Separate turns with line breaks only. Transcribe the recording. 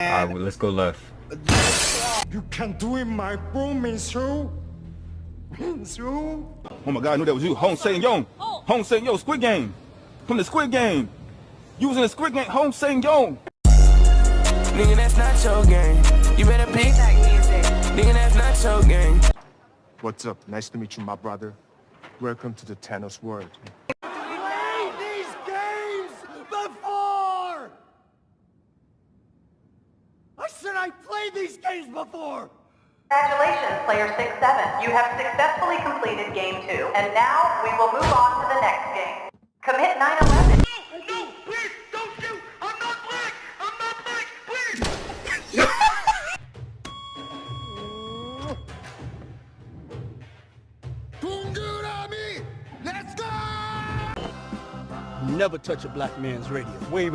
Alright, well, let's go left.
You can do it, my bro, Minsu. Minsu.
Oh my God, I knew that was you. Hong Sang-yong. Hong Sang-yong, Squid Game. From the Squid Game. You was in the Squid Game, Hong Sang-yong.
Nigga, that's not your game. You better pick that music. Nigga, that's not your game.
What's up? Nice to meet you, my brother. Welcome to the Thanos world.
Played these games before! I said I played these games before!
Congratulations, player 6-7. You have successfully completed game 2, and now we will move on to the next game. Commit 9/11.
No, please, don't shoot! I'm not black! I'm not black, please!
Never touch a black man's radio.
Wait.